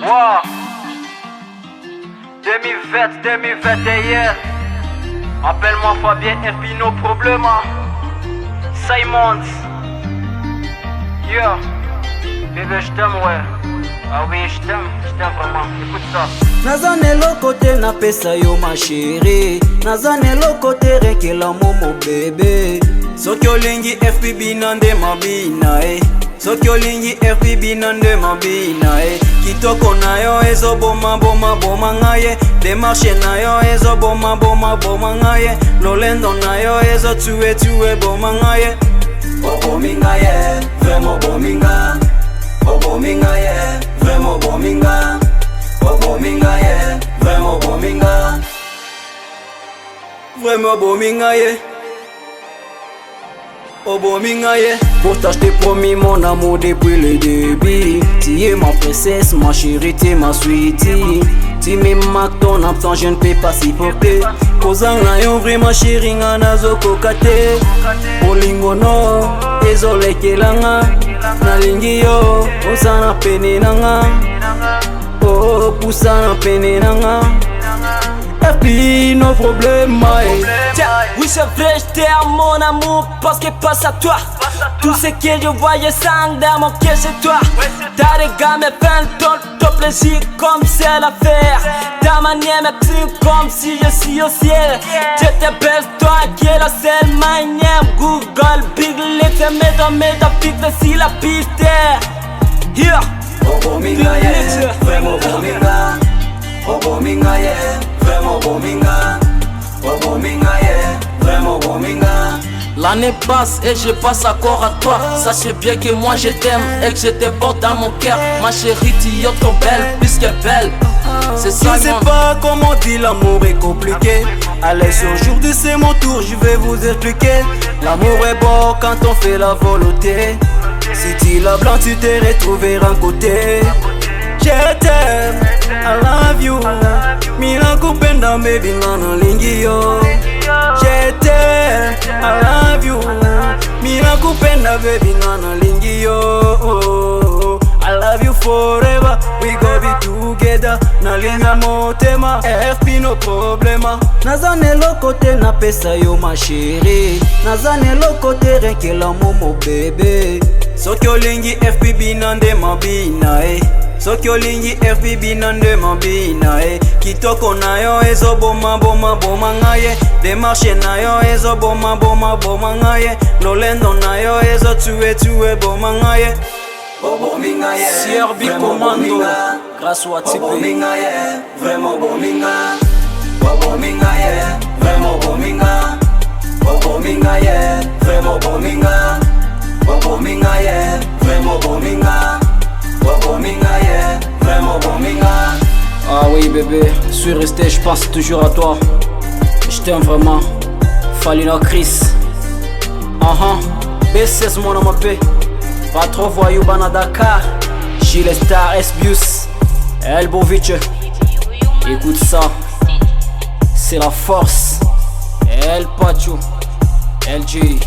Wow. 2020, 2021. Appelle-moi Fabien FB, no problema. Simons. Yeah. Bébé, je t'aime, ouais. Ah oui, je t'aime vraiment. Écoute ça. Nazanelo côté na pesa yo ma chérie. Nazanelo côté rekela momo bébé. Soki olingi FPB nande mabina Soki olingi FPB nande mabina Kitoko na yo ezo boma boma boma ngaye. Demarche na yo ezo boma boma boma ngaye. Lolendo na yo ezo tue tue boma ngaye. Bominga ye, vraiment bominga. Bominga ye, vraiment bominga. Bominga ye, vraiment bominga. Vraiment bominga ye. Oh bominga ye. Pourtant je t'ai promis mon amour depuis le début. Tu es ma princesse, ma chérie, tu es ma sweetie. Tu me marques ton absence, je ne peux pas supporter. Kozanga yo vraiment chérie nga nazo kokate. Bolingo no, ezolekelanga. Nalingi yo, osana pene nanga. Oh, poussana pene nanga. FPI, no problème, oui c'est vrai, je t'aime mon amour parce que passe à toi. Tout ce que je voyais sang dans mon cœur c'est toi. T'as des gars me font ton plaisir comme c'est l'affaire. Ta manière m'exprime comme si je suis au ciel. Je te baisse toi qui est la seule manière. Google, Big Little, métaphysique si la piste. Yeah. Oh bominga yeah, vraiment bominga. Oh bominga yeah, vraiment bominga. Oh bominga yeah, vraiment bominga. L'année passe et je passe encore à toi. Sachez bien que moi je t'aime et que je te porte dans mon cœur. Ma chérie, tu es trop belle, plus que belle. C'est ça. Je sais pas comment dire, l'amour est compliqué. Allez, aujourd'hui c'est mon tour, je vais vous expliquer. L'amour est beau quand on fait la volonté. Si tu la blanc, tu te retrouveras à côté. Je t'aime, I love you. Mina kupenda baby ngana lingi yo. Je t'aime, I love you. Mina kupenda baby ngana lingi yo. I love you forever, we go be together. Nalinga motema, FP no problema. Nazanelo côté na pesa yo ma chérie. Nazanelo côté rekela momo bébé. Soki olingi FPB nande mabina Soki olingi FPB nande mabina Kitoko na yo ezo boma boma boma ngaye. Demarche na yo ezo boma boma boma ngaye. Lolendo na yo ezo tue tue boma ngaye. Bominga ye, Sir Big Commando, grâce au Tipeee. Bominga ye, vraiment bominga. Bominga ye, vraiment bominga. Bominga ye, vraiment bominga. Bominga ye, vraiment bominga. Bominga ye, vraiment bominga. Ah oui bébé, je suis resté, je pense toujours à toi. Je t'aime vraiment. Falina Chris. B16 mon nom paix. Pas trop voyou bana Dakar. Gilles Star Esbius Elbovic. Écoute ça. C'est la force. El Pacho LG.